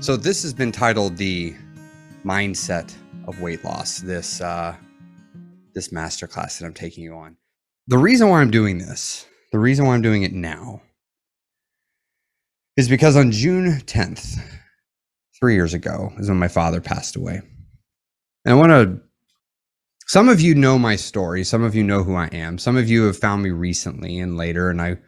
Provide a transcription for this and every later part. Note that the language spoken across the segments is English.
So this has been titled The Mindset of Weight Loss, this masterclass that I'm taking you on. The reason why I'm doing this, the reason why I'm doing it now, is because on June 10th, 3 years ago, is when my father passed away. And some of you know my story. Some of you know who I am. Some of you have found me recently and later, and I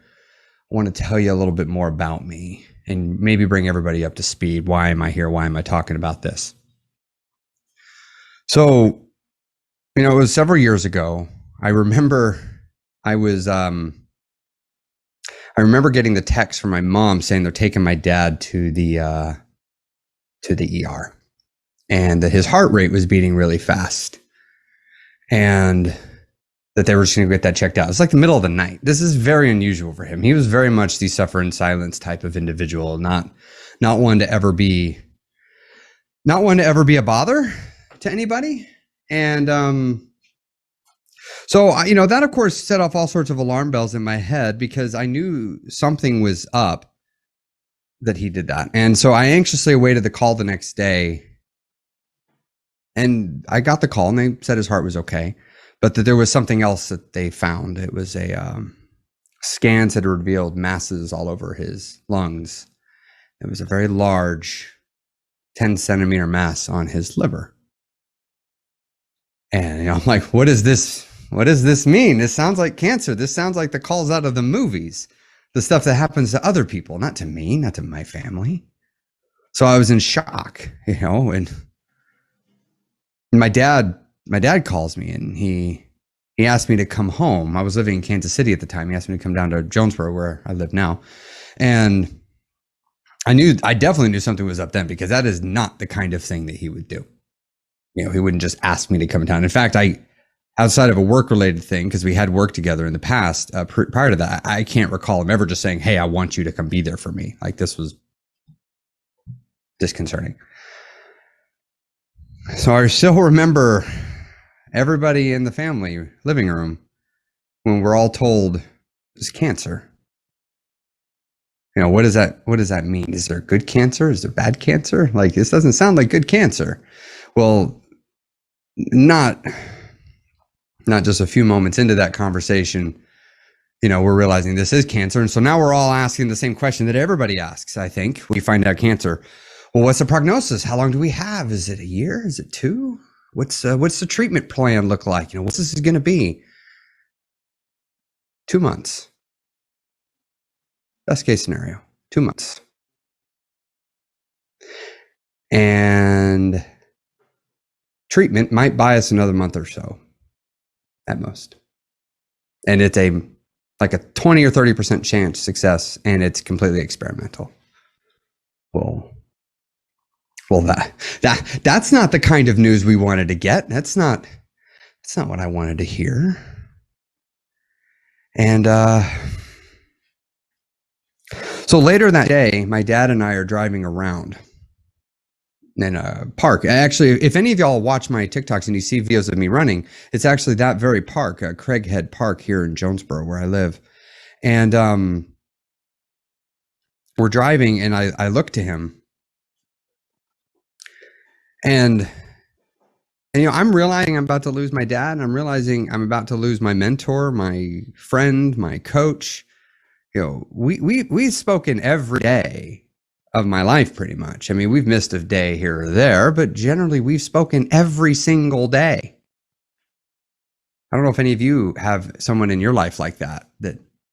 want to tell you a little bit more about me and maybe bring everybody up to speed. Why am I here? Why am I talking about this? So, it was several years ago. I remember getting the text from my mom saying they're taking my dad to the ER, and that his heart rate was beating really fast, and that they were just going to get that checked out. It's like the middle of the night. This is very unusual for him. He was very much the suffer in silence type of individual, not one to ever be a bother to anybody. And so that of course set off all sorts of alarm bells in my head, because I knew something was up that he did that. And so I anxiously awaited the call the next day, and I got the call and they said his heart was okay, but that there was something else that they found. It was scans had revealed masses all over his lungs. It was a very large 10-centimeter mass on his liver. And I'm like, what does this mean? This sounds like cancer. This sounds like the calls out of the movies, the stuff that happens to other people, not to me, not to my family. So I was in shock, and my dad calls me, and he asked me to come home. I was living in Kansas City at the time. He asked me to come down to Jonesboro, where I live now. And I definitely knew something was up then, because that is not the kind of thing that he would do. He wouldn't just ask me to come down. In fact, outside of a work-related thing, because we had worked together in the past, prior to that, I can't recall him ever just saying, hey, I want you to come be there for me. Like, this was disconcerting. So I still remember everybody in the family living room when we're all told it's cancer. What does that mean? Is there good cancer? Is there bad cancer? Like, this doesn't sound like good cancer. Well, not just a few moments into that conversation, we're realizing this is cancer. And so now we're all asking the same question that everybody asks, I think, when you find out cancer. Well, what's the prognosis? How long do we have? Is it a year? Is it 2? What's the treatment plan look like? What's this going to be? 2 months. Best case scenario, 2 months. And treatment might buy us another month or so at most. And it's like a 20 or 30% chance success, and it's completely experimental. Well, that's not the kind of news we wanted to get. That's not what I wanted to hear. And so later that day, my dad and I are driving around in a park. Actually, if any of y'all watch my TikToks and you see videos of me running, it's actually that very park, Craighead Park here in Jonesboro, where I live. And we're driving, and I look to him, and I'm realizing I'm about to lose my dad. And I'm realizing I'm about to lose my mentor, my friend, my coach. We've spoken every day of my life, pretty much. We've missed a day here or there, but generally we've spoken every single day. I don't know if any of you have someone in your life like that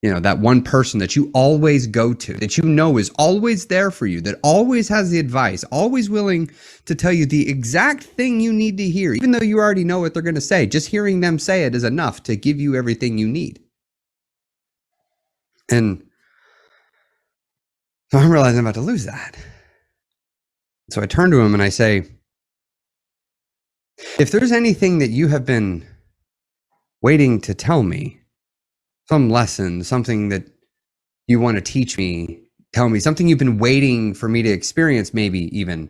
that one person that you always go to, that is always there for you, that always has the advice, always willing to tell you the exact thing you need to hear, even though you already know what they're going to say. Just hearing them say it is enough to give you everything you need. And so I'm realizing I'm about to lose that. So I turn to him and I say, if there's anything that you have been waiting to tell me, some lesson, something that you want to teach me, tell me, something you've been waiting for me to experience, maybe even,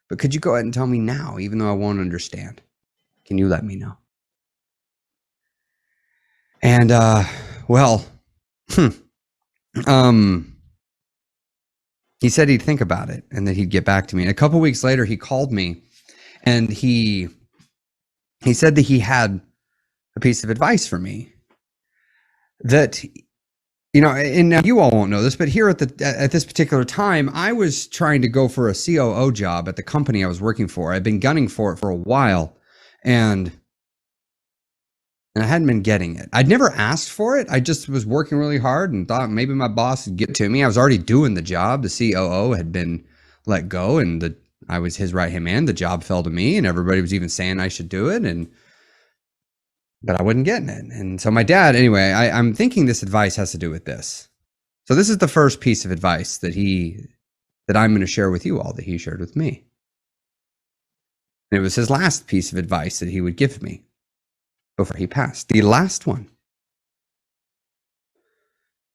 but could you go ahead and tell me now, even though I won't understand? Can you let me know? And, he said he'd think about it and that he'd get back to me. And a couple weeks later, he called me and he said that he had a piece of advice for me that, and now you all won't know this, but here at this particular time, I was trying to go for a COO job at the company I was working for. I'd been gunning for it for a while, and I hadn't been getting it. I'd never asked for it. I just was working really hard and thought maybe my boss would get to me. I was already doing the job. The COO had been let go, and I was his right-hand man. The job fell to me, and everybody was even saying I should do it, but I wasn't getting it. And so my dad, anyway, I'm thinking this advice has to do with this. So this is the first piece of advice that I'm going to share with you all, that he shared with me. And it was his last piece of advice that he would give me before he passed. The last one.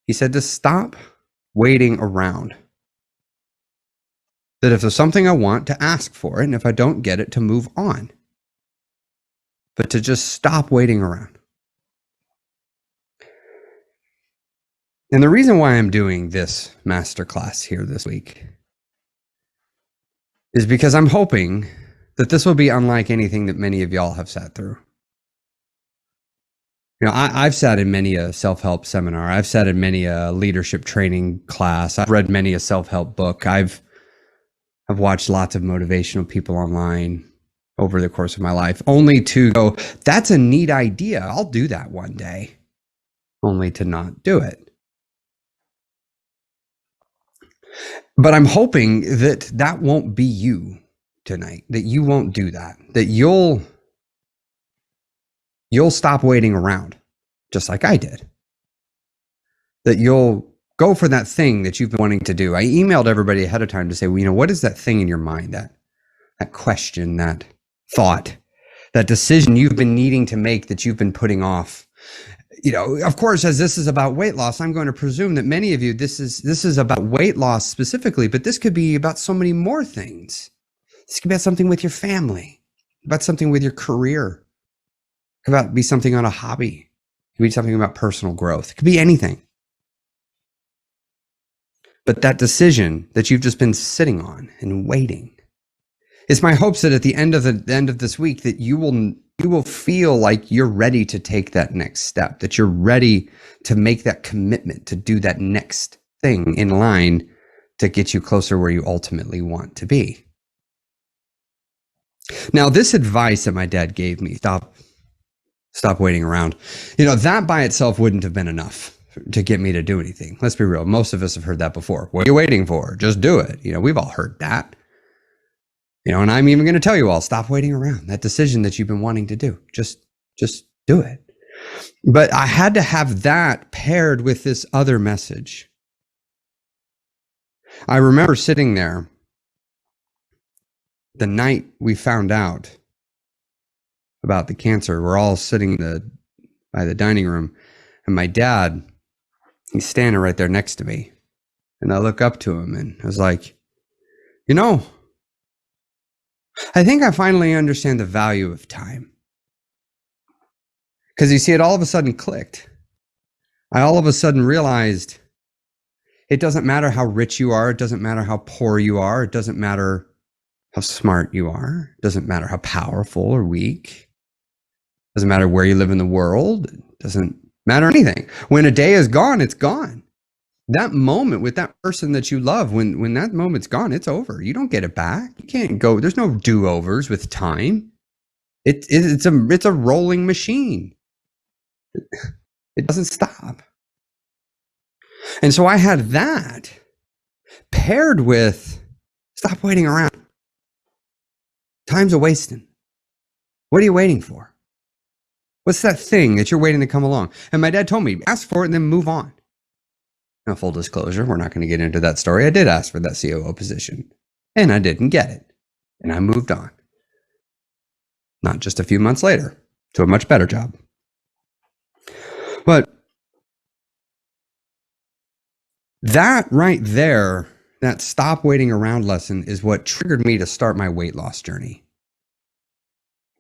He said to stop waiting around. That if there's something I want, to ask for it, and if I don't get it, to move on. But to just stop waiting around. And the reason why I'm doing this masterclass here this week is because I'm hoping that this will be unlike anything that many of y'all have sat through. I've sat in many a self-help seminar. I've sat in many a leadership training class. I've read many a self-help book. I've watched lots of motivational people online over the course of my life, only to go, that's a neat idea. I'll do that one day, only to not do it. But I'm hoping that won't be you tonight, that you won't do that, that you'll stop waiting around, just like I did. That you'll go for that thing that you've been wanting to do. I emailed everybody ahead of time to say, well, what is that thing in your mind, that question, that thought, that decision you've been needing to make that you've been putting off? Of course, as this is about weight loss, I'm going to presume that many of you, this is about weight loss specifically, but this could be about so many more things. This could be about something with your family, about something with your career. It could be something on a hobby. It could be something about personal growth. It could be anything. But that decision that you've just been sitting on and waiting, it's my hopes that at the end of this week that you will feel like you're ready to take that next step, that you're ready to make that commitment to do that next thing in line to get you closer where you ultimately want to be. Now, this advice that my dad gave me, stop waiting around, that by itself wouldn't have been enough to get me to do anything. Let's be real. Most of us have heard that before. What are you waiting for? Just do it. We've all heard that. And I'm even going to tell you all, stop waiting around. That decision that you've been wanting to do, just do it. But I had to have that paired with this other message. I remember sitting there the night we found out about the cancer. We're all sitting by the dining room, and my dad, he's standing right there next to me. And I look up to him and I was like, I think I finally understand the value of time. Because you see, it all of a sudden clicked. I all of a sudden realized it doesn't matter how rich you are. It doesn't matter how poor you are. It doesn't matter how smart you are. It doesn't matter how powerful or weak. It doesn't matter where you live in the world. It doesn't matter anything. When a day is gone, it's gone. That moment with that person that you love, when that moment's gone, it's over. You don't get it back. You can't go. There's no do-overs with time. It's a rolling machine. It doesn't stop. And so I had that paired with stop waiting around. Time's a wasting. What are you waiting for? What's that thing that you're waiting to come along? And my dad told me, ask for it and then move on. Now, full disclosure, we're not going to get into that story. I did ask for that COO position, and I didn't get it. And I moved on. Not just a few months later, to a much better job. But that right there, that stop waiting around lesson is what triggered me to start my weight loss journey.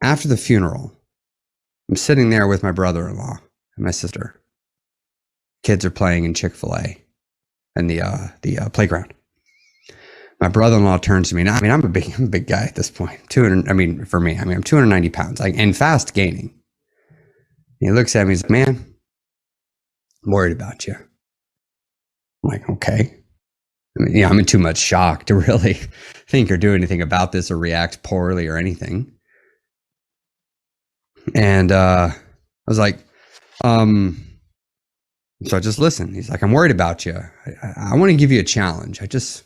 After the funeral, I'm sitting there with my brother-in-law and my sister. Kids are playing in Chick-fil-A in the playground. My brother-in-law turns to me. Now, I mean, I'm a big guy at this point. 200. I mean, for me, I'm 290 pounds, like, and fast gaining. He looks at me. He's like, "Man, I'm worried about you." I'm like, "Okay." I mean, I'm in too much shock to really think or do anything about this or react poorly or anything. And I was like, so just listen. He's like, "I'm worried about you. I want to give you a challenge. I just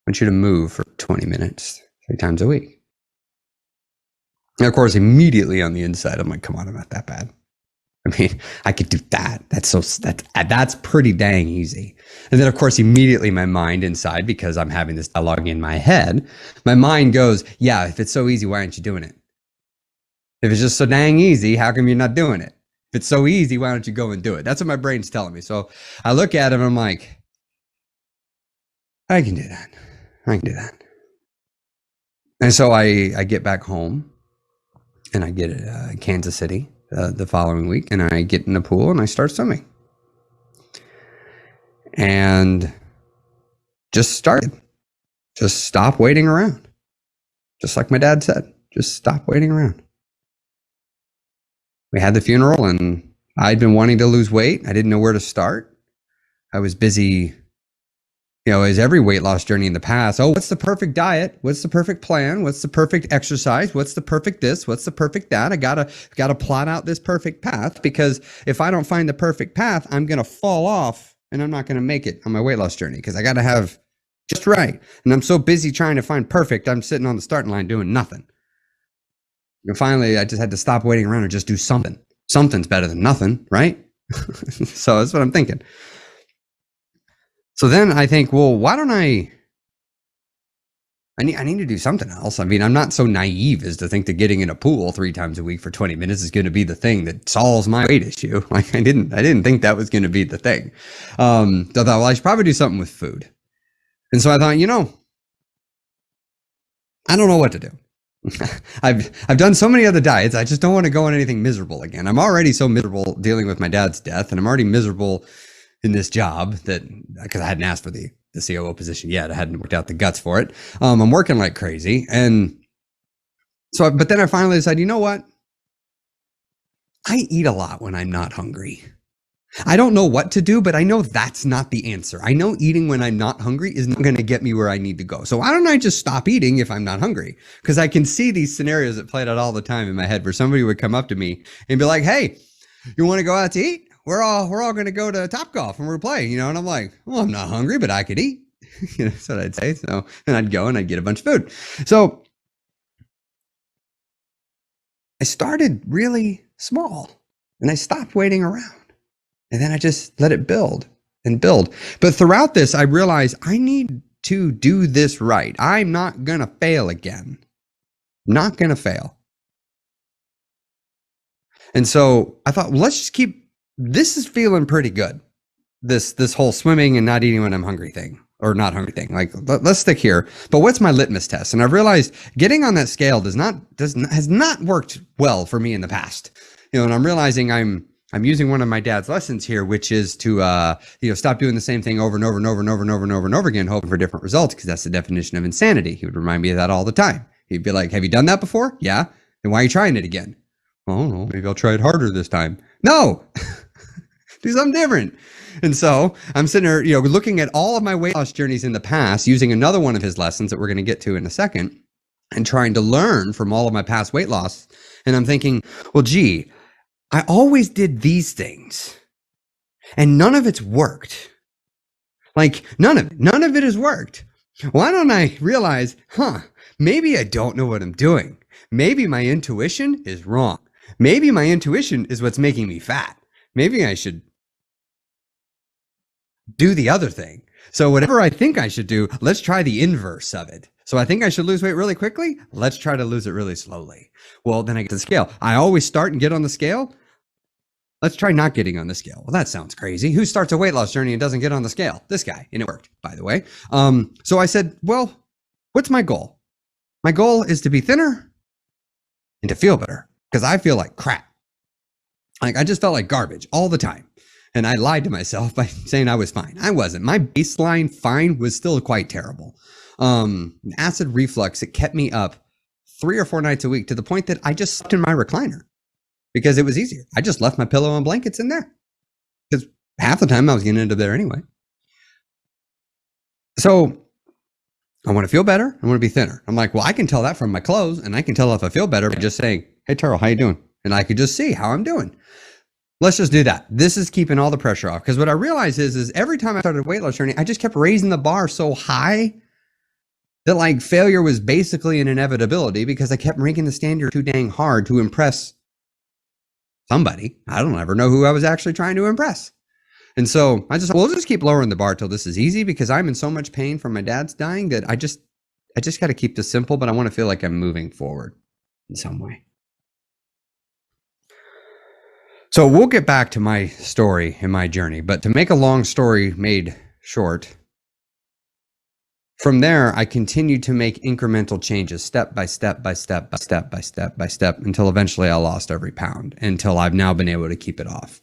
want you to move for 20 minutes, 3 times a week." And of course, immediately on the inside, I'm like, "Come on, I'm not that bad. I mean, I could do that. That's pretty dang easy." And then, of course, immediately my mind inside, because I'm having this dialogue in my head, my mind goes, "Yeah, if it's so easy, why aren't you doing it? If it's just so dang easy, how come you're not doing it? If it's so easy, why don't you go and do it?" That's what my brain's telling me. So I look at him and I'm like, "I can do that. I can do that." And so I get back home and I get Kansas City the following week, and I get in the pool and I start swimming. And just started. Just stop waiting around. Just like my dad said, just stop waiting around. We had the funeral and I'd been wanting to lose weight. I didn't know where to start. I was busy, as every weight loss journey in the past. Oh, what's the perfect diet? What's the perfect plan? What's the perfect exercise? What's the perfect this? What's the perfect that? I gotta plot out this perfect path, because if I don't find the perfect path, I'm gonna fall off and I'm not gonna make it on my weight loss journey, because I gotta have just right. And I'm so busy trying to find perfect, I'm sitting on the starting line doing nothing. And finally, I just had to stop waiting around and just do something. Something's better than nothing, right? So that's what I'm thinking. So then I think, well, why don't I need to do something else. I mean, I'm not so naive as to think that getting in a pool 3 times a week for 20 minutes is going to be the thing that solves my weight issue. Like I didn't think that was going to be the thing. So I thought, well, I should probably do something with food. And so I thought, I don't know what to do. I've done so many other diets. I just don't want to go on anything miserable again. I'm already so miserable dealing with my dad's death, and I'm already miserable in this job because I hadn't asked for the COO position yet. I hadn't worked out the guts for it. I'm working like crazy. And so, but then I finally decided, you know what? I eat a lot when I'm not hungry. I don't know what to do, but I know that's not the answer. I know eating when I'm not hungry is not going to get me where I need to go. So why don't I just stop eating if I'm not hungry? Because I can see these scenarios that played out all the time in my head where somebody would come up to me and be like, "Hey, you want to go out to eat? We're all going to go to Topgolf and we're playing, And I'm like, "Well, I'm not hungry, but I could eat." That's what I'd say. So, and I'd go and I'd get a bunch of food. So I started really small and I stopped waiting around. And then I just let it build and build. But throughout this, I realized I need to do this right. I'm not going to fail again. Not going to fail. And so I thought, well, let's just this is feeling pretty good. This whole swimming and not eating when I'm hungry thing, or not hungry thing. Like, let's stick here. But what's my litmus test? And I've realized getting on that scale has not worked well for me in the past. And I'm realizing I'm using one of my dad's lessons here, which is to stop doing the same thing over and over and over and over and over and over and over again, hoping for different results, because that's the definition of insanity. He would remind me of that all the time. He'd be like, "Have you done that before?" "Yeah." "Then why are you trying it again?" "Oh, no, maybe I'll try it harder this time." No, do something different. And so I'm sitting there, looking at all of my weight loss journeys in the past, using another one of his lessons that we're going to get to in a second, and trying to learn from all of my past weight loss. And I'm thinking, well, gee, I always did these things and none of it's worked. Like none of it has worked. Why don't I realize, maybe I don't know what I'm doing. Maybe my intuition is wrong. Maybe my intuition is what's making me fat. Maybe I should do the other thing. So whatever I think I should do, let's try the inverse of it. So I think I should lose weight really quickly. Let's try to lose it really slowly. Well, then I get to the scale. I always start and get on the scale. Let's try not getting on the scale. Well, that sounds crazy. Who starts a weight loss journey and doesn't get on the scale? This guy. And it worked, by the way. So I said, well, what's my goal? My goal is to be thinner and to feel better, because I feel like crap. Like I just felt like garbage all the time. And I lied to myself by saying I was fine. I wasn't. My baseline fine was still quite terrible. Acid reflux. It kept me up 3 or 4 nights a week to the point that I just slept in my recliner because it was easier. I just left my pillow and blankets in there because half the time I was getting into there anyway. So I want to feel better. I want to be thinner. I'm like, well, I can tell that from my clothes, and I can tell if I feel better by just saying, hey, Terrell, how you doing? And I could just see how I'm doing. Let's just do that. This is keeping all the pressure off. Because what I realized is every time I started a weight loss journey, I just kept raising the bar so high that like failure was basically an inevitability because I kept making the standard too dang hard to impress somebody. I don't ever know who I was actually trying to impress. And so we'll just keep lowering the bar till this is easy because I'm in so much pain from my dad's dying that I just got to keep this simple, but I want to feel like I'm moving forward in some way. So we'll get back to my story and my journey, but to make a long story made short, from there, I continued to make incremental changes, step by step by step by step by step by step, until eventually I lost every pound, until I've now been able to keep it off.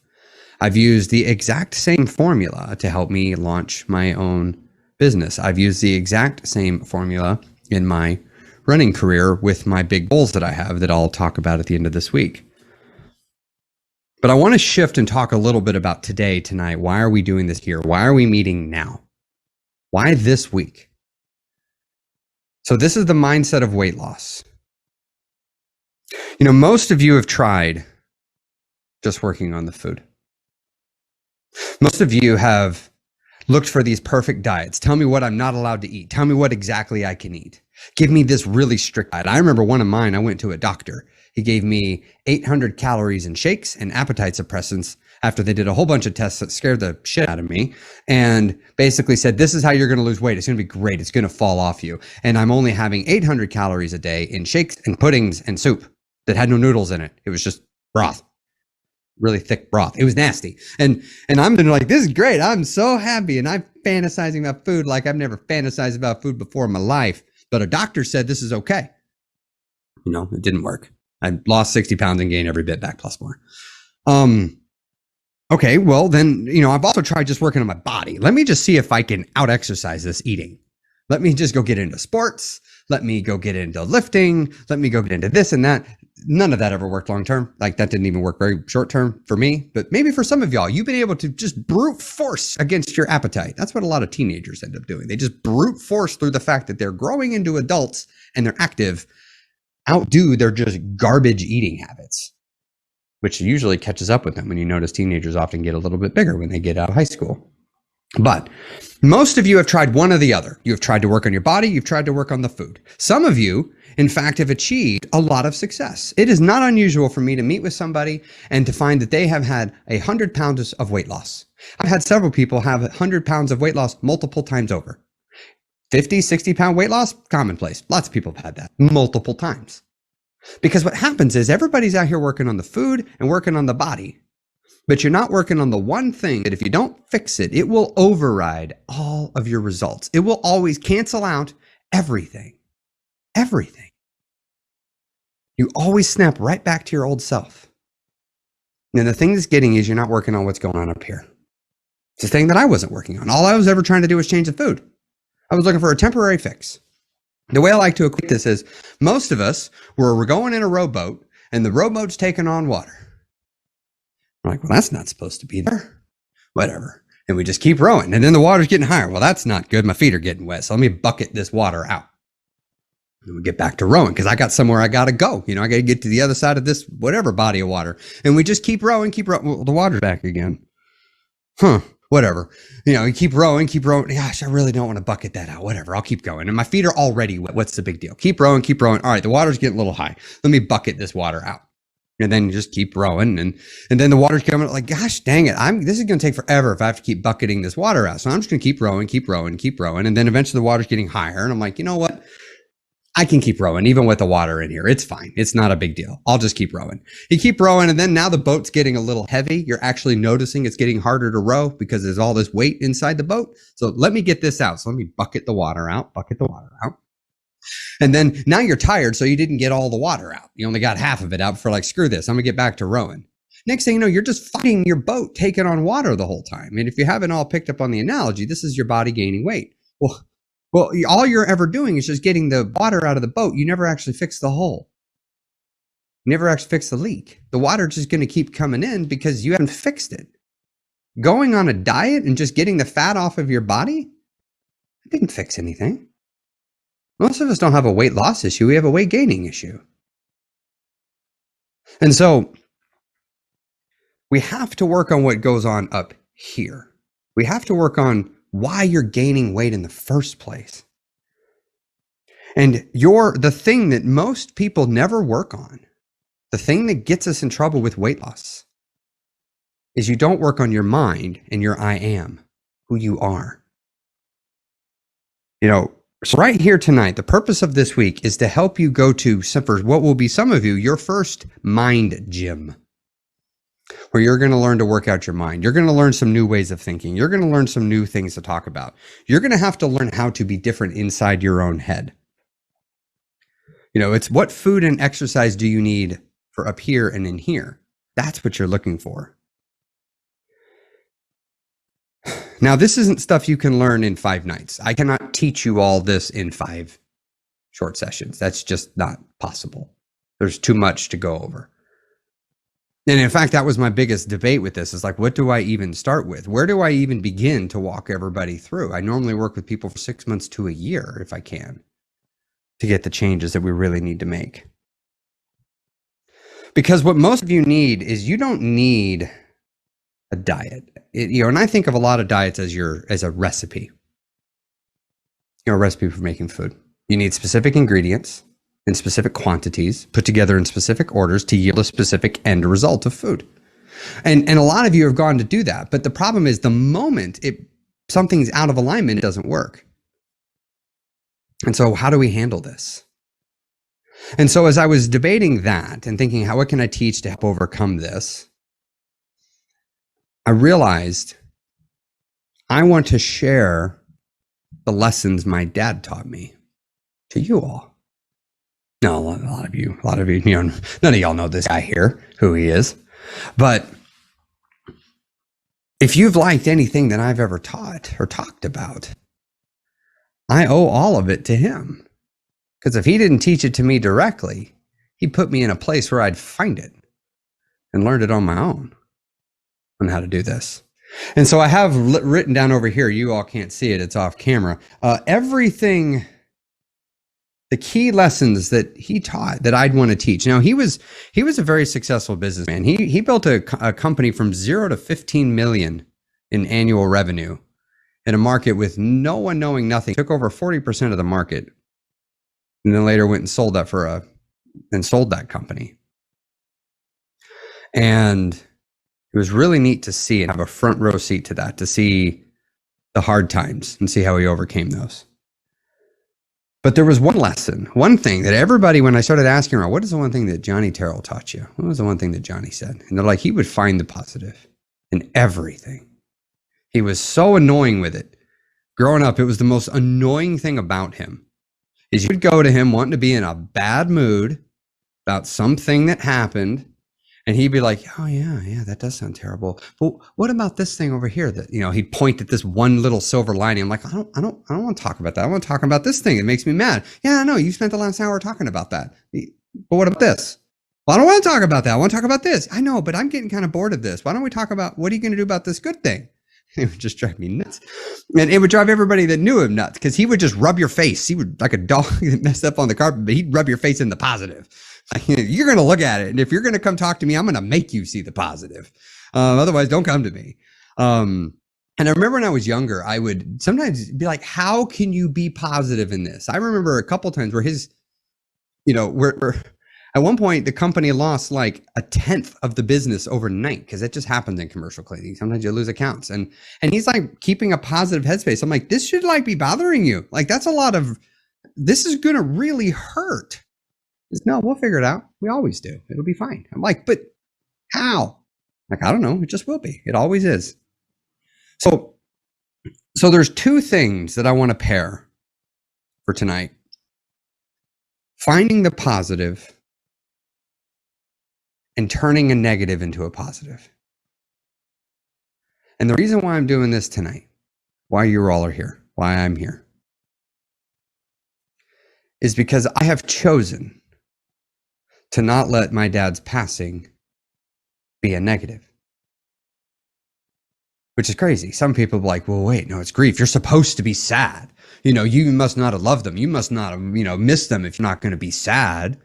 I've used the exact same formula to help me launch my own business. I've used the exact same formula in my running career with my big goals that I have that I'll talk about at the end of this week. But I want to shift and talk a little bit about today, tonight. Why are we doing this here? Why are we meeting now? Why this week? So this is the mindset of weight loss. You know, most of you have tried just working on the food. Most of you have looked for these perfect diets. Tell me what I'm not allowed to eat. Tell me what exactly I can eat. Give me this really strict diet. I remember one of mine, I went to a doctor. He gave me 800 calories in shakes and appetite suppressants after they did a whole bunch of tests that scared the shit out of me and basically said, this is how you're going to lose weight. It's going to be great. It's going to fall off you. And I'm only having 800 calories a day in shakes and puddings and soup that had no noodles in it. It was just broth, really thick broth. It was nasty. And I'm like, this is great. I'm so happy. And I'm fantasizing about food like I've never fantasized about food before in my life. But a doctor said this is okay. You know, it didn't work. I lost 60 pounds and gained every bit back plus more. Okay, well then, you know, I've also tried just working on my body. Let me just see if I can out exercise this eating. Let me just go get into sports. Let me go get into lifting. Let me go get into this and that. None of that ever worked long term. Like that didn't even work very short term for me. But maybe for some of y'all, you've been able to just brute force against your appetite. That's what a lot of teenagers end up doing. They just brute force through the fact that they're growing into adults and they're active, outdo their just garbage eating habits, which usually catches up with them when you notice teenagers often get a little bit bigger when they get out of high school. But most of you have tried one or the other. You have tried to work on your body. You've tried to work on the food. Some of you, in fact, have achieved a lot of success. It is not unusual for me to meet with somebody and to find that they have had 100 pounds of weight loss. I've had several people have 100 pounds of weight loss multiple times over. 50, 60 pound weight loss, commonplace. Lots of people have had that multiple times. Because what happens is everybody's out here working on the food and working on the body, but you're not working on the one thing that if you don't fix it, it will override all of your results. It will always cancel out everything. Everything. You always snap right back to your old self. And the thing that's getting is you're not working on what's going on up here. It's the thing that I wasn't working on. All I was ever trying to do was change the food. I was looking for a temporary fix. The way I like to equate this is most of us we're going in a rowboat and the rowboat's taking on water. We're like, well, that's not supposed to be there. Whatever. And we just keep rowing. And then the water's getting higher. Well, that's not good. My feet are getting wet. So let me bucket this water out. And we get back to rowing because I got somewhere I got to go. You know, I got to get to the other side of this whatever body of water. And we just keep rowing, keep rowing. Well, the water's back again. Whatever. You know, you keep rowing. Gosh, I really don't want to bucket that out. Whatever. I'll keep going. And my feet are already wet. What's the big deal? Keep rowing, keep rowing. All right, the water's getting a little high. Let me bucket this water out. And then you just keep rowing. And then the water's coming like, gosh, dang it. This is going to take forever if I have to keep bucketing this water out. So I'm just going to keep rowing, keep rowing, keep rowing. And then eventually the water's getting higher. And I'm like, you know what? I can keep rowing even with the water in here. It's fine. It's not a big deal. I'll just keep rowing. You keep rowing. And then now the boat's getting a little heavy. You're actually noticing it's getting harder to row because there's all this weight inside the boat. So let me get this out. So let me bucket the water out. And then now you're tired. So you didn't get all the water out. You only got half of it out for like, screw this. I'm gonna get back to rowing. Next thing you know, you're just fighting your boat taking on water the whole time. And if you haven't all picked up on the analogy, this is your body gaining weight. Well, Well, all you're ever doing is just getting the water out of the boat. You never actually fix the hole. You never actually fix the leak. The water's just going to keep coming in because you haven't fixed it. Going on a diet and just getting the fat off of your body, it didn't fix anything. Most of us don't have a weight loss issue. We have a weight gaining issue. And so we have to work on what goes on up here. We have to work on why you're gaining weight in the first place. And the thing that most people never work on, the thing that gets us in trouble with weight loss, is you don't work on your mind and your I am, who you are. So right here tonight, the purpose of this week is to help you go to, for what will be some of you, your first mind gym, where you're going to learn to work out your mind. You're going to learn some new ways of thinking. You're going to learn some new things to talk about. You're going to have to learn how to be different inside your own head. It's what food and exercise do you need for up here and in here? That's what you're looking for. Now, this isn't stuff you can learn in 5 nights. I cannot teach you all this in 5 short sessions. That's just not possible. There's too much to go over. And in fact, that was my biggest debate with this, is like, what do I even start with? Where do I even begin to walk everybody through? I normally work with people for 6 months to a year, if I can, to get the changes that we really need to make. Because what most of you need is, you don't need a diet. And I think of a lot of diets as a recipe. A recipe for making food. You need specific ingredients in specific quantities, put together in specific orders to yield a specific end result of food. And a lot of you have gone to do that. But the problem is, the moment something's out of alignment, it doesn't work. And so how do we handle this? And so as I was debating that and thinking, what can I teach to help overcome this? I realized I want to share the lessons my dad taught me to you all. No, a lot of you, none of y'all know this guy here, who he is. But if you've liked anything that I've ever taught or talked about, I owe all of it to him. Because if he didn't teach it to me directly, he put me in a place where I'd find it and learned it on my own on how to do this. And so I have written down over here, you all can't see it, it's off camera, everything, the key lessons that he taught that I'd want to teach. Now, he was a very successful businessman. He built a company from 0 to 15 million in annual revenue in a market with no one knowing nothing. Took over 40% of the market, and then later went and sold that sold that company. And it was really neat to see and have a front row seat to that, to see the hard times and see how he overcame those. But there was one lesson, one thing that everybody, when I started asking around, what is the one thing that Johnny Terrell taught you? What was the one thing that Johnny said? And they're like, he would find the positive in everything. He was so annoying with it. Growing up, it was the most annoying thing about him, is you would go to him wanting to be in a bad mood about something that happened, and he'd be like, oh yeah, that does sound terrible. But what about this thing over here that, he'd point at this one little silver lining. I'm like, I don't want to talk about that. I want to talk about this thing. It makes me mad. Yeah, I know. You spent the last hour talking about that. But what about this? Well, I don't want to talk about that. I want to talk about this. I know, but I'm getting kind of bored of this. Why don't we talk about, what are you going to do about this good thing? It would just drive me nuts. And it would drive everybody that knew him nuts, because he would just rub your face. He would, like a dog that messed up on the carpet, but he'd rub your face in the positive. Like, you're going to look at it. And if you're going to come talk to me, I'm going to make you see the positive. Otherwise, don't come to me. And I remember when I was younger, I would sometimes be like, how can you be positive in this? I remember a couple times where where at one point, the company lost like 1/10 of the business overnight, because it just happens in commercial cleaning. Sometimes you lose accounts. And he's like keeping a positive headspace. I'm like, this should like be bothering you. Like, that's a lot of, this is going to really hurt. No, we'll figure it out. We always do. It'll be fine. I'm like, but how? Like, I don't know. It just will be. It always is. So there's 2 things that I want to pair for tonight. Finding the positive and turning a negative into a positive. And the reason why I'm doing this tonight, why you all are here, why I'm here, is because I have chosen to not let my dad's passing be a negative. Which is crazy. Some people are like, well, wait, no, it's grief. You're supposed to be sad. You must not have loved them. You must not have, missed them if you're not going to be sad.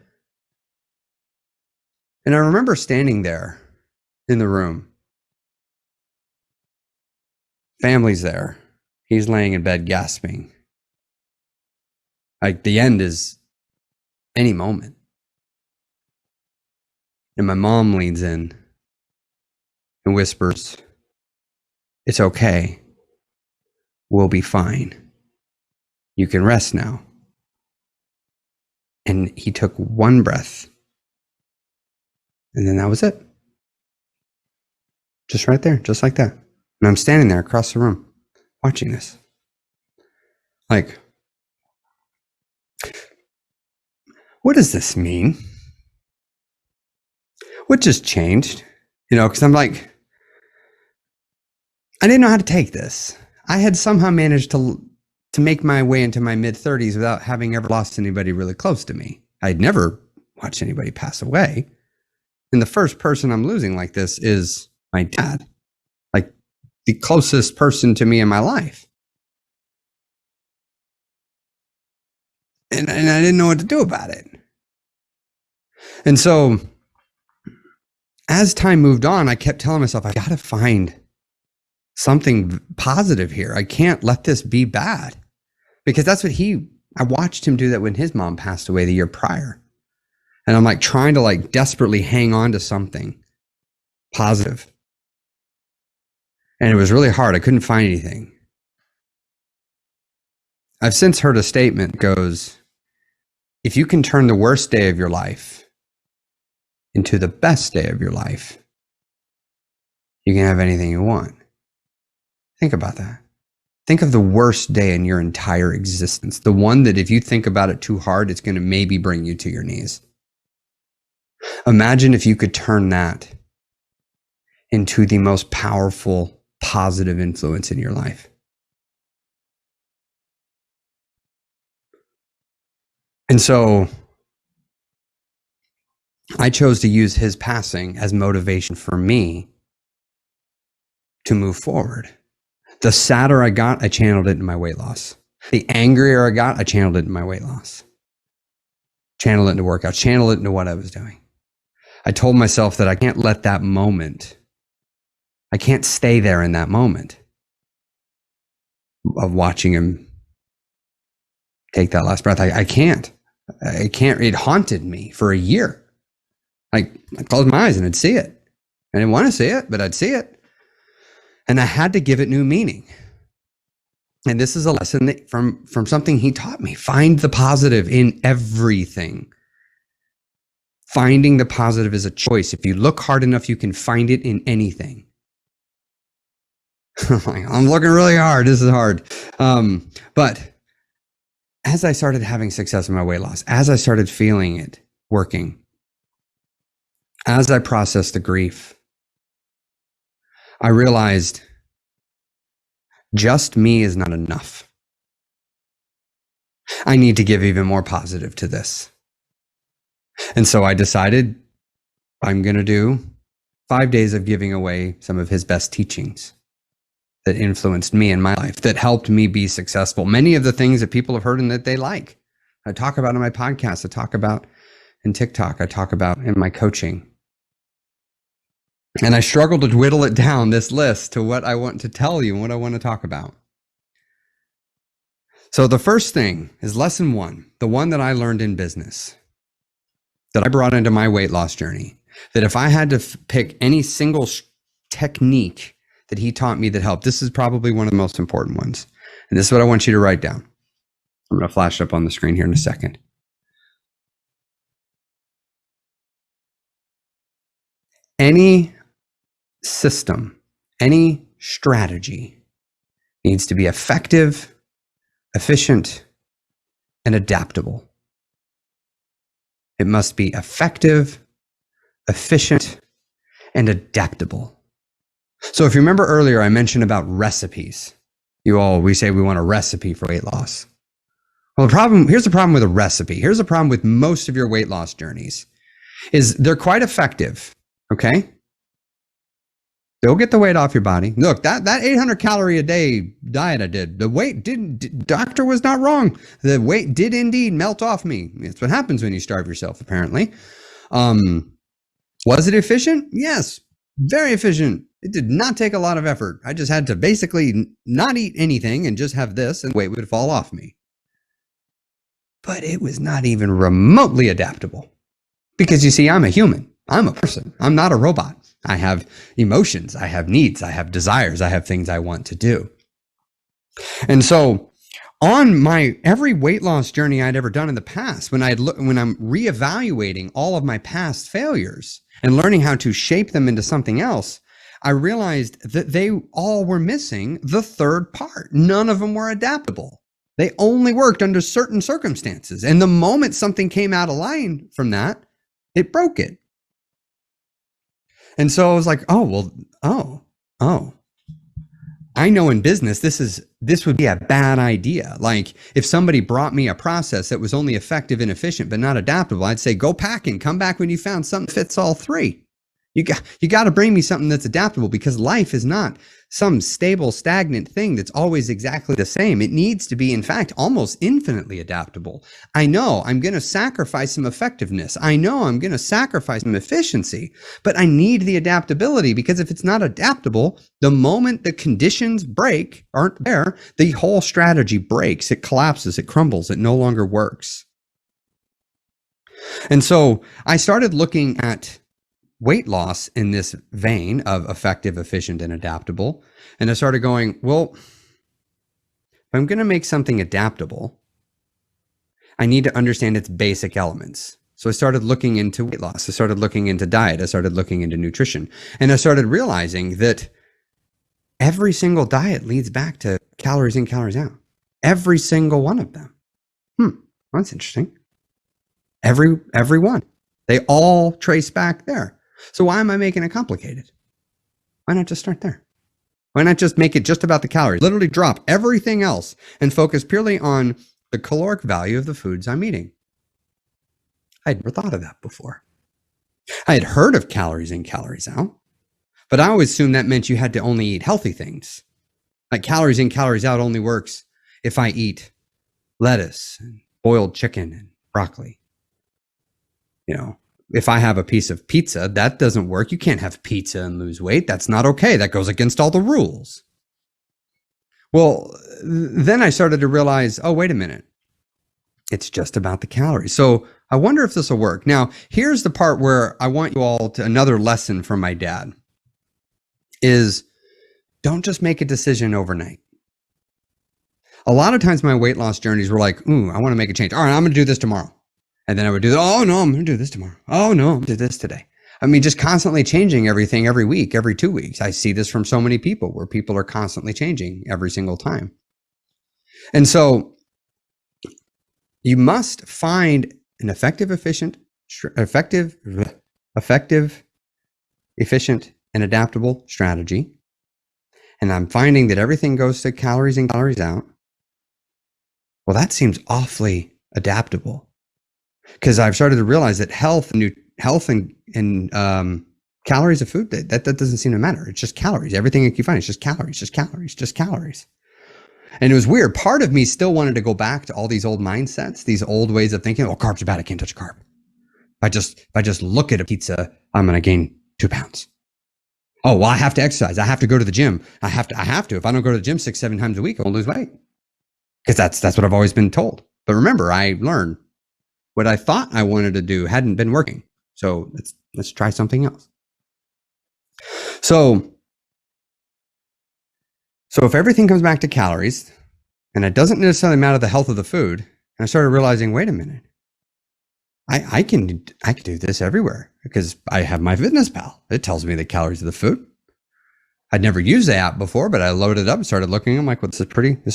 And I remember standing there in the room. Family's there. He's laying in bed gasping. Like the end is any moment. And my mom leans in and whispers, "It's okay. We'll be fine. You can rest now." And he took one breath. And then that was it. Just right there, just like that. And I'm standing there across the room watching this. Like, what does this mean? What just changed? Because I'm like, I didn't know how to take this. I had somehow managed to make my way into my mid-30s without having ever lost anybody really close to me. I'd never watched anybody pass away. And the first person I'm losing like this is my dad, like the closest person to me in my life. And I didn't know what to do about it. And so as time moved on, I kept telling myself, I got to find something positive here. I can't let this be bad, because that's what I watched him do that when his mom passed away the year prior. And I'm like trying to desperately hang on to something positive. And it was really hard. I couldn't find anything. I've since heard a statement goes, if you can turn the worst day of your life into the best day of your life, you can have anything you want. Think about that. Think of the worst day in your entire existence. The one that if you think about it too hard, it's going to maybe bring you to your knees. Imagine if you could turn that into the most powerful, positive influence in your life. And so I chose to use his passing as motivation for me to move forward. The sadder I got, I channeled it into my weight loss. The angrier I got, I channeled it into my weight loss. Channeled it into workouts, channeled it into what I was doing. I told myself that I can't let that moment, I can't stay there in that moment of watching him take that last breath. I can't. It haunted me for a year. I'd close my eyes and I'd see it. I didn't want to see it, but I'd see it. And I had to give it new meaning. And this is a lesson that from something he taught me. Find the positive in everything. Finding the positive is a choice. If you look hard enough, you can find it in anything. I'm looking really hard. This is hard. But as I started having success in my weight loss, as I started feeling it working, as I processed the grief, I realized just me is not enough. I need to give even more positive to this. And so I decided I'm going to do 5 days of giving away some of his best teachings that influenced me in my life, that helped me be successful. Many of the things that people have heard and that they like. I talk about in my podcast, I talk about in TikTok, I talk about in my coaching. And I struggled to whittle it down, this list, to what I want to tell you and what I want to talk about. So the first thing is lesson 1, the one that I learned in business, that I brought into my weight loss journey, that if I had to pick any single technique that he taught me that helped, this is probably one of the most important ones. And this is what I want you to write down. I'm going to flash it up on the screen here in a second. Any system, any strategy needs to be effective, efficient, and adaptable. It must be effective, efficient, and adaptable. So if you remember earlier, I mentioned about recipes. We say we want a recipe for weight loss. Well, here's the problem with a recipe. Here's the problem with most of your weight loss journeys is they're quite effective. Okay. They'll get the weight off your body. Look, that 800 calorie a day diet I did, the weight doctor was not wrong. The weight did indeed melt off me. It's what happens when you starve yourself, apparently. Was it efficient? Yes, very efficient. It did not take a lot of effort. I just had to basically not eat anything and just have this, and weight would fall off me. But it was not even remotely adaptable. Because you see, I'm a human. I'm a person. I'm not a robot. I have emotions. I have needs. I have desires. I have things I want to do. And so on my every weight loss journey I'd ever done in the past, when I'm reevaluating all of my past failures and learning how to shape them into something else, I realized that they all were missing the third part. None of them were adaptable. They only worked under certain circumstances. And the moment something came out of line from that, it broke it. And so I was like, I know in business, this would be a bad idea. Like if somebody brought me a process that was only effective and efficient, but not adaptable, I'd say, go packing, come back when you found something that fits all three. You got to bring me something that's adaptable, because life is not some stable, stagnant thing that's always exactly the same. It needs to be, in fact, almost infinitely adaptable. I know I'm going to sacrifice some effectiveness. I know I'm going to sacrifice some efficiency, but I need the adaptability, because if it's not adaptable, the moment the conditions aren't there, the whole strategy breaks. It collapses. It crumbles. It no longer works. And so I started looking at weight loss in this vein of effective, efficient, and adaptable. And I started going, well, if I'm going to make something adaptable, I need to understand its basic elements. So I started looking into weight loss. I started looking into diet. I started looking into nutrition. And I started realizing that every single diet leads back to calories in, calories out. Every single one of them. That's interesting. Every one. They all trace back there. So why am I making it complicated? Why not just start there? Why not just make it just about the calories? Literally drop everything else and focus purely on the caloric value of the foods I'm eating. I'd never thought of that before. I had heard of calories in, calories out, but I always assumed that meant you had to only eat healthy things. Like calories in, calories out only works if I eat lettuce and boiled chicken and broccoli. If I have a piece of pizza, that doesn't work. You can't have pizza and lose weight. That's not okay. That goes against all the rules. Well, then I started to realize, oh, wait a minute. It's just about the calories. So I wonder if this will work. Now, here's the part where I want you all to, another lesson from my dad is don't just make a decision overnight. A lot of times my weight loss journeys were like, I want to make a change. All right, I'm going to do this tomorrow. And then I would do that. Oh, no, I'm going to do this tomorrow. Oh, no, I'm going to do this today. I mean, just constantly changing everything every week, every 2 weeks. I see this from so many people where people are constantly changing every single time. And so you must find an effective, efficient, and adaptable strategy. And I'm finding that everything goes to calories in, calories out. Well, that seems awfully adaptable. Because I've started to realize that health and calories of food, that doesn't seem to matter. It's just calories. Everything that you find is just calories, just calories, just calories. And it was weird. Part of me still wanted to go back to all these old mindsets, these old ways of thinking. Oh, carbs are bad. I can't touch a carb. If I just look at a pizza, I'm going to gain 2 pounds. Oh, well, I have to exercise. I have to go to the gym. I have to. If I don't go to the gym 6-7 times a week, I won't lose weight. Because that's what I've always been told. But remember, I learned what I thought I wanted to do hadn't been working. So let's try something else. So if everything comes back to calories, and it doesn't necessarily matter the health of the food, and I started realizing, wait a minute, I can do this everywhere because I have my Fitness Pal. It tells me the calories of the food. I'd never used the app before, but I loaded it up and started looking. I'm like, well, this is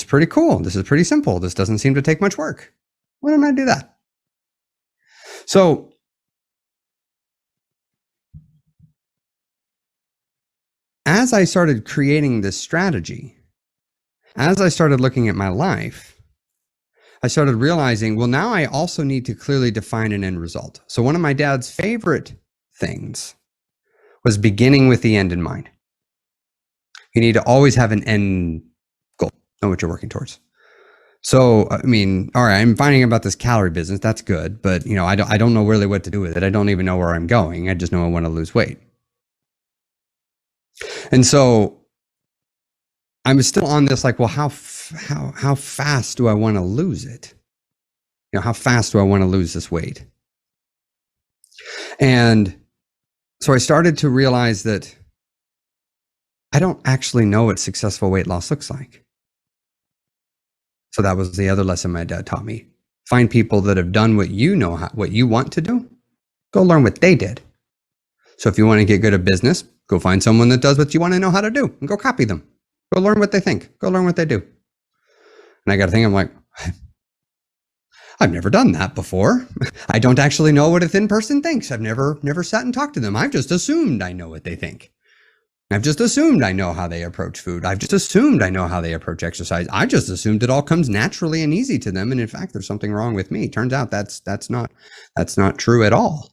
pretty cool. This is pretty simple. This doesn't seem to take much work. Why don't I do that? So as I started creating this strategy, as I started looking at my life, I started realizing, well, now I also need to clearly define an end result. So one of my dad's favorite things was beginning with the end in mind. You need to always have an end goal, know what you're working towards. So, I mean, all right, I'm finding about this calorie business. That's good. But, I don't know really what to do with it. I don't even know where I'm going. I just know I want to lose weight. And so I'm still on this, like, well, how fast do I want to lose it? How fast do I want to lose this weight? And so I started to realize that I don't actually know what successful weight loss looks like. So that was the other lesson my dad taught me. Find people that have done what you know, what you want to do. Go learn what they did. So if you want to get good at business, go find someone that does what you want to know how to do and go copy them. Go learn what they think. Go learn what they do. And I got to think, I'm like, I've never done that before. I don't actually know what a thin person thinks. I've never sat and talked to them. I've just assumed I know what they think. I've just assumed I know how they approach food. I've just assumed I know how they approach exercise. I just assumed it all comes naturally and easy to them. And in fact, there's something wrong with me. Turns out that's not true at all.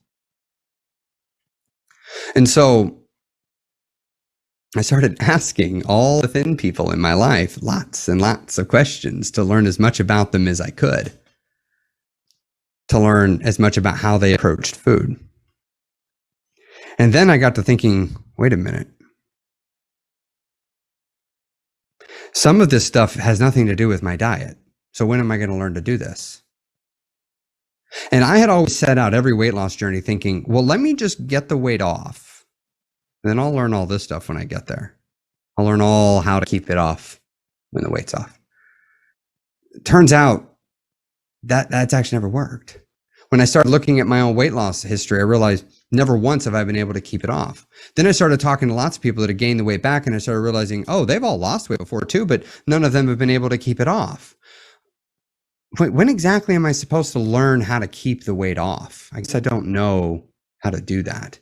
And so I started asking all the thin people in my life lots and lots of questions to learn as much about them as I could, to learn as much about how they approached food. And then I got to thinking, wait a minute. Some of this stuff has nothing to do with my diet. So when am I going to learn to do this? And I had always set out every weight loss journey thinking, well, let me just get the weight off. And then I'll learn all this stuff when I get there. I'll learn all how to keep it off when the weight's off. It turns out that's actually never worked. When I started looking at my own weight loss history, I realized never once have I been able to keep it off. Then I started talking to lots of people that had gained the weight back, and I started realizing, oh, they've all lost weight before too, but none of them have been able to keep it off. When exactly am I supposed to learn how to keep the weight off? I guess I don't know how to do that.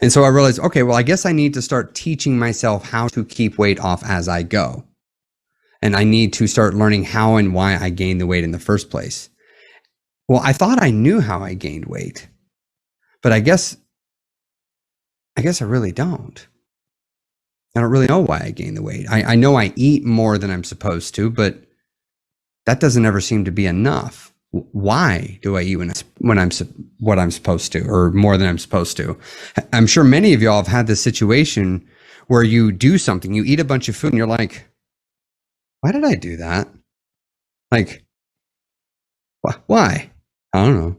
And so I realized, okay, well, I guess I need to start teaching myself how to keep weight off as I go. And I need to start learning how and why I gained the weight in the first place. Well, I thought I knew how I gained weight, but I guess I really don't. I don't really know why I gained the weight. I know I eat more than I'm supposed to, but that doesn't ever seem to be enough. Why do I eat when I'm what I'm supposed to, or more than I'm supposed to? I'm sure many of y'all have had this situation where you do something, you eat a bunch of food, and you're like, why did I do that? Like, why? I don't know.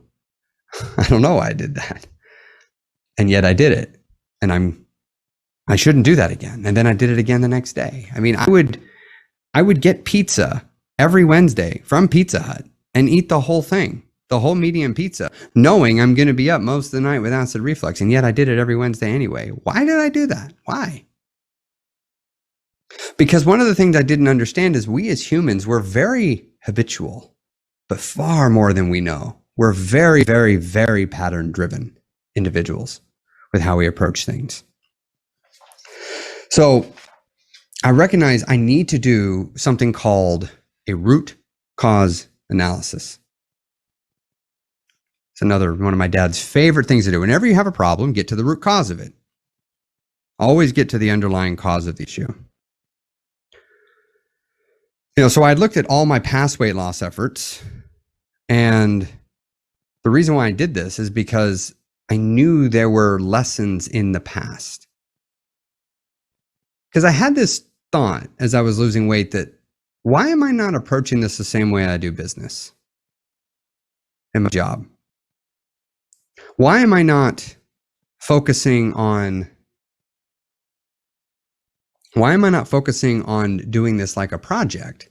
I don't know why I did that. And yet I did it. And I shouldn't do that again. And then I did it again the next day. I mean, I would get pizza every Wednesday from Pizza Hut and eat the whole thing, the whole medium pizza, knowing I'm going to be up most of the night with acid reflux. And yet I did it every Wednesday anyway. Why did I do that? Why? Because one of the things I didn't understand is we as humans, we're very habitual, but far more than we know. We're very, very, very pattern-driven individuals with how we approach things. So I recognize I need to do something called a root cause analysis. It's another one of my dad's favorite things to do. Whenever you have a problem, get to the root cause of it. Always get to the underlying cause of the issue. So I looked at all my past weight loss efforts, and the reason why I did this is because I knew there were lessons in the past. Because I had this thought as I was losing weight that, why am I not approaching this the same way I do business in my job? Why am I not focusing on doing this like a project,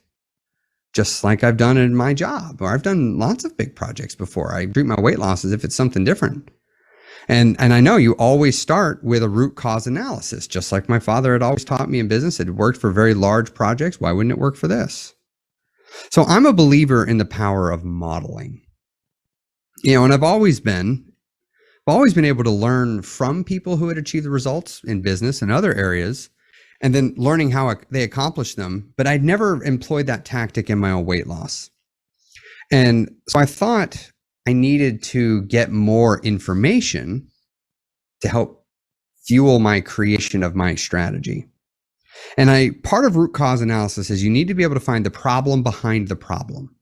just like I've done in my job, or I've done lots of big projects before. I treat my weight loss as if it's something different. And I know you always start with a root cause analysis, just like my father had always taught me in business. It worked for very large projects. Why wouldn't it work for this? So I'm a believer in the power of modeling. And I've always been able to learn from people who had achieved the results in business and other areas, and then learning how they accomplish them. But I'd never employed that tactic in my own weight loss. And so I thought I needed to get more information to help fuel my creation of my strategy. And part of root cause analysis is you need to be able to find the problem behind the problem.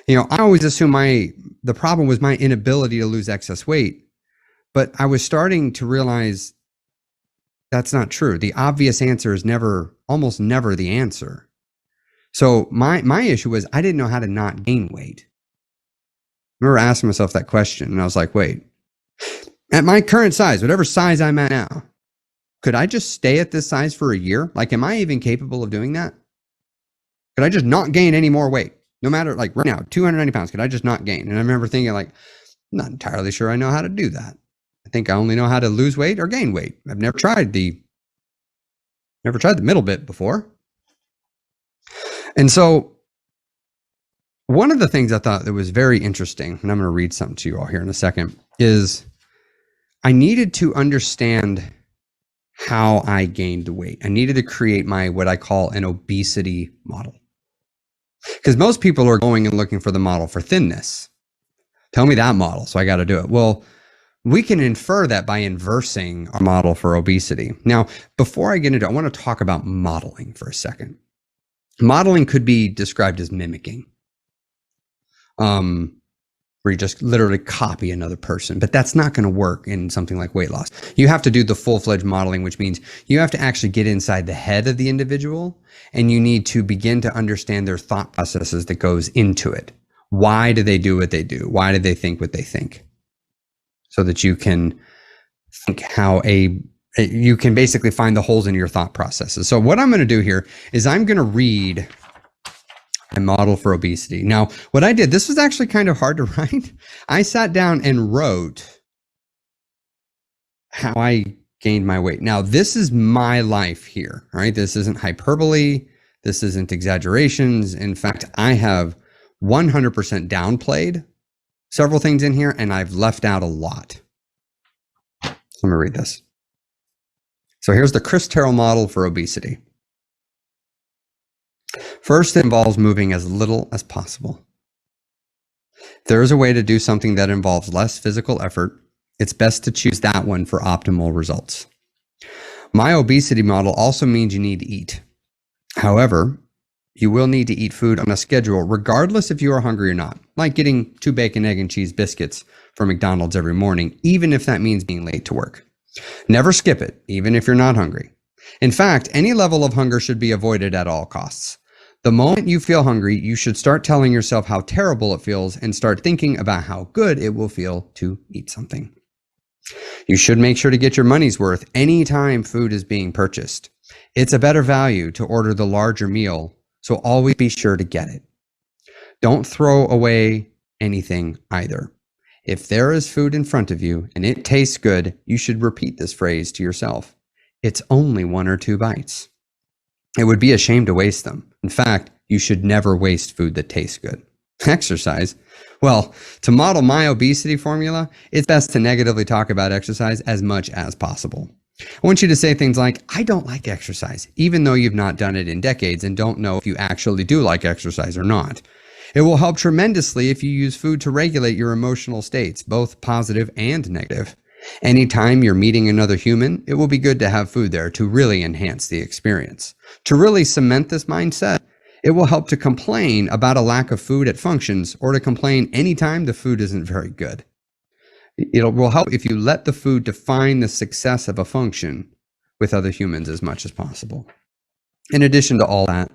I always assume the problem was my inability to lose excess weight, but I was starting to realize that's not true. The obvious answer is almost never the answer. So my issue was I didn't know how to not gain weight. I remember asking myself that question, and I was like, wait, at my current size, whatever size I'm at now, could I just stay at this size for a year? Like, am I even capable of doing that? Could I just not gain any more weight? No matter, like right now, 290 pounds, could I just not gain? And I remember thinking like, I'm not entirely sure I know how to do that. I think I only know how to lose weight or gain weight. I've never tried the middle bit before. And so one of the things I thought that was very interesting, and I'm going to read something to you all here in a second, is I needed to understand how I gained the weight. I needed to create what I call an obesity model. Because most people are going and looking for the model for thinness. Tell me that model, so I got to do it. Well, we can infer that by inversing our model for obesity. Now, before I get into it, I want to talk about modeling for a second. Modeling could be described as mimicking, where you just literally copy another person, but that's not going to work in something like weight loss. You have to do the full-fledged modeling, which means you have to actually get inside the head of the individual, and you need to begin to understand their thought processes that goes into it. Why do they do what they do? Why do they think what they think? So that you can think you can basically find the holes in your thought processes. So what I'm going to do here is I'm going to read a model for obesity. Now, what I did, this was actually kind of hard to write. I sat down and wrote how I gained my weight. Now, this is my life here, all right? This isn't hyperbole. This isn't exaggerations. In fact, I have 100% downplayed several things in here, and I've left out a lot. So let me read this. So here's the Chris Terrell model for obesity. First, it involves moving as little as possible. If there is a way to do something that involves less physical effort, it's best to choose that one for optimal results. My obesity model also means you need to eat. However, you will need to eat food on a schedule, regardless if you are hungry or not, like getting 2 bacon, egg, and cheese biscuits from McDonald's every morning, even if that means being late to work. Never skip it, even if you're not hungry. In fact, any level of hunger should be avoided at all costs. The moment you feel hungry, you should start telling yourself how terrible it feels and start thinking about how good it will feel to eat something. You should make sure to get your money's worth anytime food is being purchased. It's a better value to order the larger meal, so always be sure to get it. Don't throw away anything either. If there is food in front of you and it tastes good, you should repeat this phrase to yourself. It's only 1 or 2 bites. It would be a shame to waste them. In fact, you should never waste food that tastes good. Exercise. Well, to model my obesity formula, it's best to negatively talk about exercise as much as possible. I want you to say things like, I don't like exercise, even though you've not done it in decades and don't know if you actually do like exercise or not. It will help tremendously if you use food to regulate your emotional states, both positive and negative. Anytime you're meeting another human, it will be good to have food there to really enhance the experience. To really cement this mindset, it will help to complain about a lack of food at functions or to complain anytime the food isn't very good. It will help if you let the food define the success of a function with other humans as much as possible. In addition to all that,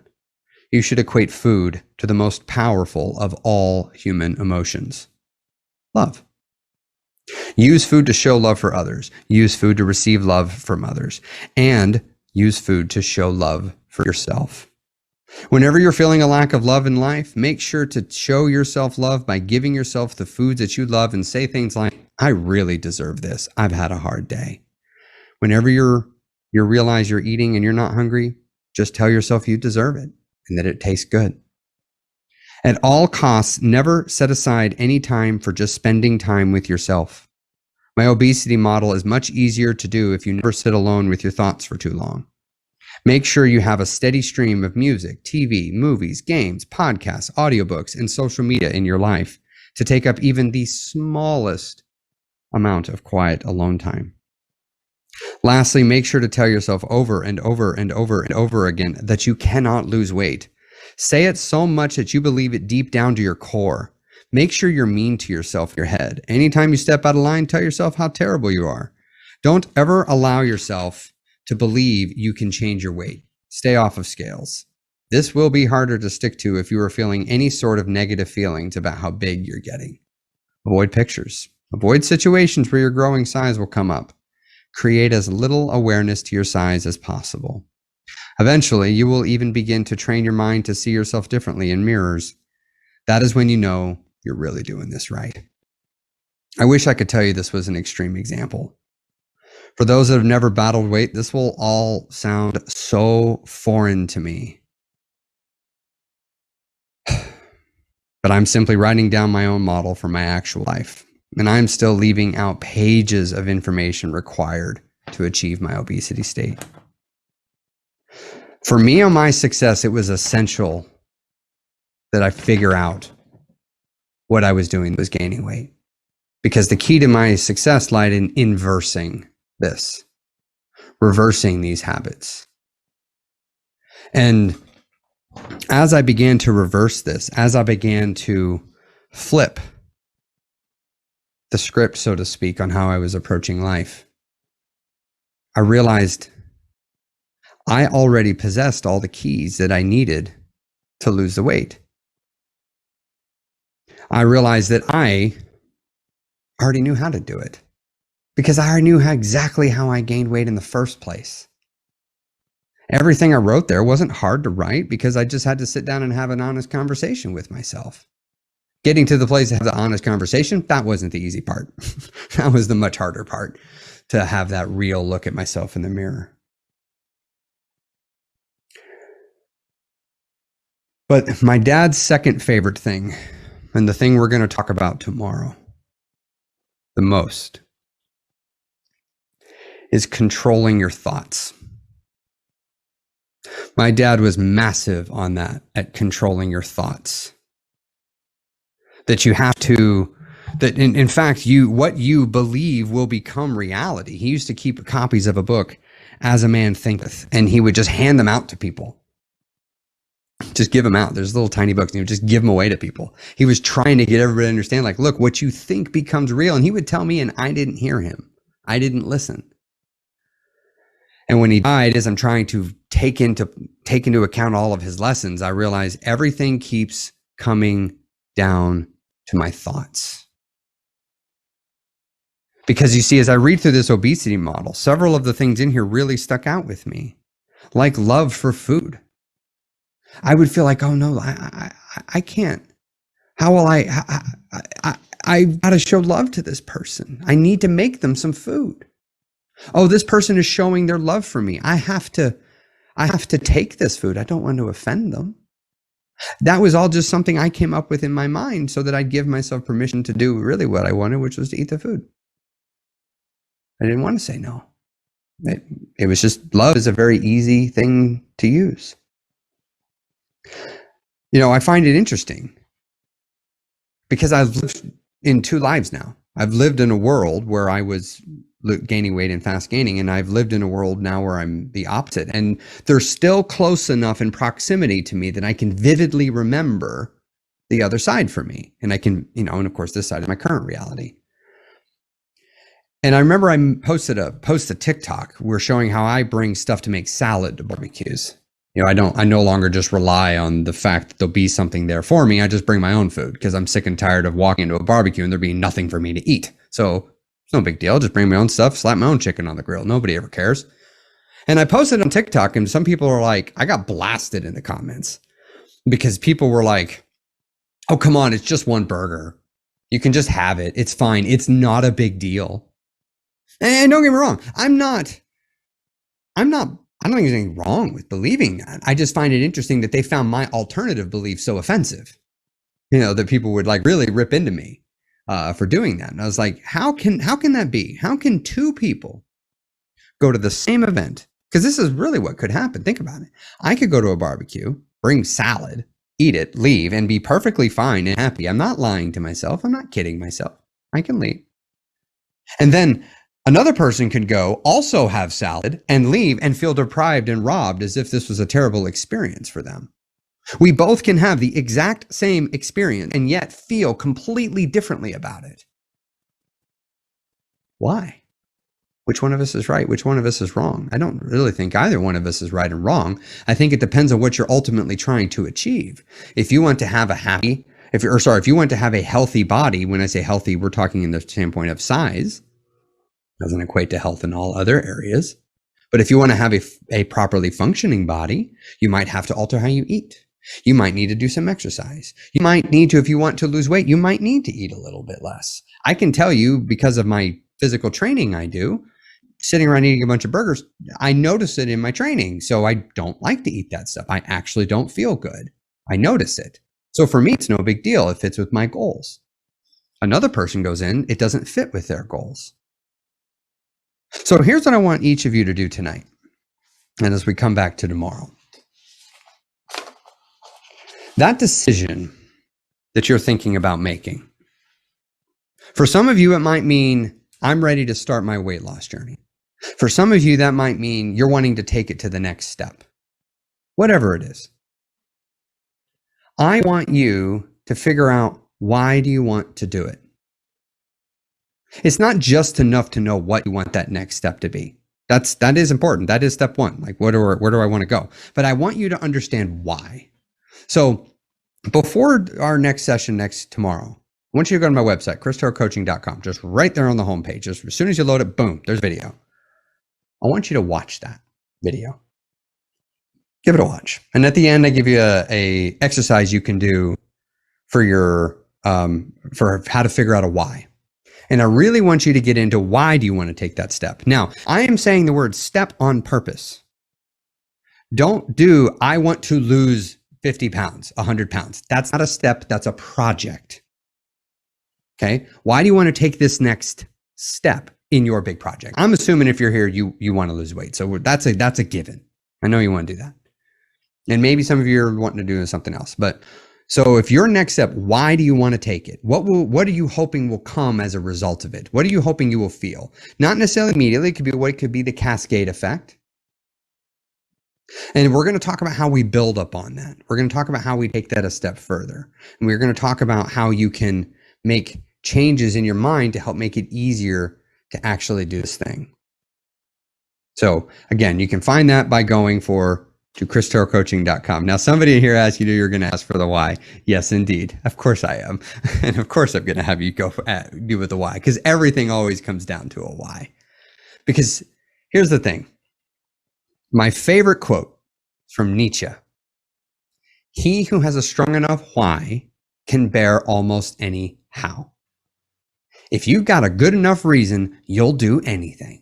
you should equate food to the most powerful of all human emotions, love. Use food to show love for others. Use food to receive love from others. And use food to show love for yourself. Whenever you're feeling a lack of love in life, make sure to show yourself love by giving yourself the foods that you love and say things like, I really deserve this. I've had a hard day. Whenever you realize you're eating and you're not hungry, just tell yourself you deserve it and that it tastes good. At all costs, never set aside any time for just spending time with yourself. My obesity model is much easier to do if you never sit alone with your thoughts for too long. Make sure you have a steady stream of music, TV, movies, games, podcasts, audiobooks, and social media in your life to take up even the smallest amount of quiet alone time. Lastly, make sure to tell yourself over and over and over and over again that you cannot lose weight. Say it so much that you believe it deep down to your core. Make sure you're mean to yourself in your head. Anytime you step out of line, tell yourself how terrible you are. Don't ever allow yourself to believe you can change your weight. Stay off of scales. This will be harder to stick to if you are feeling any sort of negative feelings about how big you're getting. Avoid pictures. Avoid situations where your growing size will come up. Create as little awareness to your size as possible. Eventually, you will even begin to train your mind to see yourself differently in mirrors. That is when you know you're really doing this right. I wish I could tell you this was an extreme example. For those that have never battled weight, this will all sound so foreign to me. But I'm simply writing down my own model for my actual life. And I'm still leaving out pages of information required to achieve my obesity state. For me on my success, it was essential that I figure out what I was doing was gaining weight. Because the key to my success lied in inversing this, reversing these habits. And as I began to reverse this, as I began to flip the script, so to speak, on how I was approaching life, I realized I already possessed all the keys that I needed to lose the weight. I realized that I already knew how to do it because I already knew exactly how I gained weight in the first place. Everything I wrote there wasn't hard to write because I just had to sit down and have an honest conversation with myself. Getting to the place to have the honest conversation, that wasn't the easy part. That was the much harder part, to have that real look at myself in the mirror. But my dad's second favorite thing, and the thing we're going to talk about tomorrow the most, is controlling your thoughts. My dad was massive on that, at controlling your thoughts. That you have to, that in fact, what you believe will become reality. He used to keep copies of a book, As a Man Thinketh, and he would just hand them out to people. Just give them out. There's little tiny books, and he would just give them away to people. He was trying to get everybody to understand, like, look, what you think becomes real. And he would tell me, and I didn't hear him. I didn't listen. And when he died, as I'm trying to take into account all of his lessons, I realized everything keeps coming down to my thoughts. Because you see, as I read through this obesity model, several of the things in here really stuck out with me, like love for food. I would feel like, oh no, I can't. How will I've got to show love to this person. I need to make them some food. Oh, this person is showing their love for me. I have to take this food. I don't want to offend them. That was all just something I came up with in my mind so that I'd give myself permission to do really what I wanted, which was to eat the food. I didn't want to say no. It was just, love is a very easy thing to use. You know, I find it interesting because I've lived in two lives now. I've lived in a world where I was gaining weight and fast gaining, and I've lived in a world now where I'm the opposite. And they're still close enough in proximity to me that I can vividly remember the other side for me. And I can, you know, and of course, this side is my current reality. And I remember I posted a TikTok where showing how I bring stuff to make salad to barbecues. You know, I no longer just rely on the fact that there'll be something there for me. I just bring my own food because I'm sick and tired of walking into a barbecue and there being nothing for me to eat. So it's no big deal. Just bring my own stuff, slap my own chicken on the grill. Nobody ever cares. And I posted on TikTok, and some people were like, I got blasted in the comments because people were like, oh, come on, it's just one burger. You can just have it. It's fine. It's not a big deal. And don't get me wrong. I don't think there's anything wrong with believing that. I just find it interesting that they found my alternative belief so offensive, you know, that people would like really rip into me for doing that. And I was like, how can that be? How can two people go to the same event, Because this is really what could happen. Think about it. I could go to a barbecue, bring salad, eat it, leave, and be perfectly fine and happy. I'm not lying to myself. I'm not kidding myself. I can leave. And then another person could go, also have salad, and leave and feel deprived and robbed as if this was a terrible experience for them. We both can have the exact same experience and yet feel completely differently about it. Why? Which one of us is right? Which one of us is wrong? I don't really think either one of us is right and wrong. I think it depends on what you're ultimately trying to achieve. If you want to have a happy, if you want to have a healthy body, when I say healthy, we're talking in the standpoint of size, doesn't equate to health in all other areas. But if you want to have a properly functioning body, you might have to alter how you eat. You might need to do some exercise. You might need to, if you want to lose weight, you might need to eat a little bit less. I can tell you, because of my physical training I do, sitting around eating a bunch of burgers, I notice it in my training. So I don't like to eat that stuff. I actually don't feel good. I notice it. So for me, it's no big deal. It fits with my goals. Another person goes in, it doesn't fit with their goals. So here's what I want each of you to do tonight, and as we come back to tomorrow. That decision that you're thinking about making, for some of you, it might mean I'm ready to start my weight loss journey. For some of you, that might mean you're wanting to take it to the next step. Whatever it is. I want you to figure out, why do you want to do it? It's not just enough to know what you want that next step to be. That is important. That is step one. Like, where do I want to go? But I want you to understand why. So before our next session tomorrow, I want you to go to my website, christerrellcoaching.com. Just right there on the homepage. Just as soon as you load it, boom, there's video. I want you to watch that video. Give it a watch. And at the end, I give you a exercise you can do for your for how to figure out a why. And I really want you to get into, why do you want to take that step? Now, I am saying the word step on purpose. Don't do, I want to lose 50 pounds, 100 pounds. That's not a step. That's a project. Okay. Why do you want to take this next step in your big project? I'm assuming if you're here, you want to lose weight. So that's a given. I know you want to do that. And maybe some of you are wanting to do something else, but so if your next step, why do you want to take it? What are you hoping will come as a result of it? What are you hoping you will feel? Not necessarily immediately. It could be the cascade effect. And we're going to talk about how we build up on that. We're going to talk about how we take that a step further. And we're going to talk about how you can make changes in your mind to help make it easier to actually do this thing. So again, you can find that by going to christerrellcoaching.com. Now, somebody in here asked you, you're going to ask for the why. Yes, indeed. Of course I am. And of course I'm going to have you do with the why, because everything always comes down to a why. Because here's the thing. My favorite quote from Nietzsche: he who has a strong enough why can bear almost any how. If you've got a good enough reason, you'll do anything.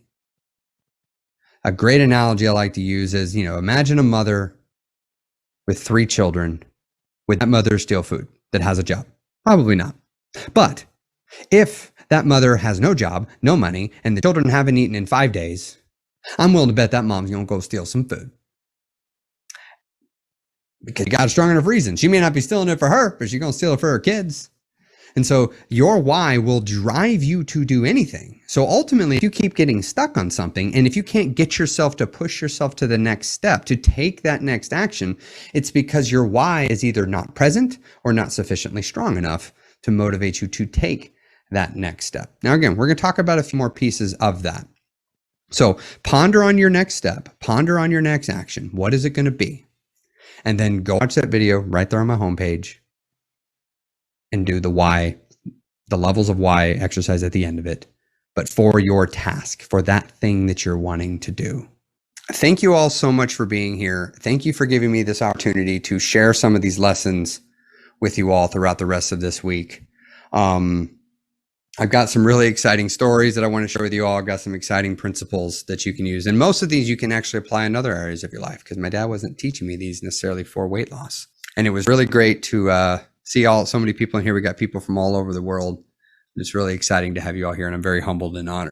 A great analogy I like to use is, imagine a mother with 3 children. Would that mother steal food that has a job? Probably not. But if that mother has no job, no money, and the children haven't eaten in 5 days, I'm willing to bet that mom's going to go steal some food. Because you got a strong enough reason. She may not be stealing it for her, but she's going to steal it for her kids. And so your why will drive you to do anything. So ultimately, if you keep getting stuck on something, and if you can't get yourself to push yourself to the next step, to take that next action, it's because your why is either not present or not sufficiently strong enough to motivate you to take that next step. Now, again, we're going to talk about a few more pieces of that. So ponder on your next step, ponder on your next action. What is it going to be? And then go watch that video right there on my homepage and do the why, the levels of why exercise at the end of it, but for your task, for that thing that you're wanting to do. Thank you all so much for being here. Thank you for giving me this opportunity to share some of these lessons with you all throughout the rest of this week. I've got some really exciting stories that I want to share with you all. I've got some exciting principles that you can use. And most of these you can actually apply in other areas of your life, because my dad wasn't teaching me these necessarily for weight loss. And it was really great to see so many people in here. We got people from all over the world. It's really exciting to have you all here, and I'm very humbled and honored.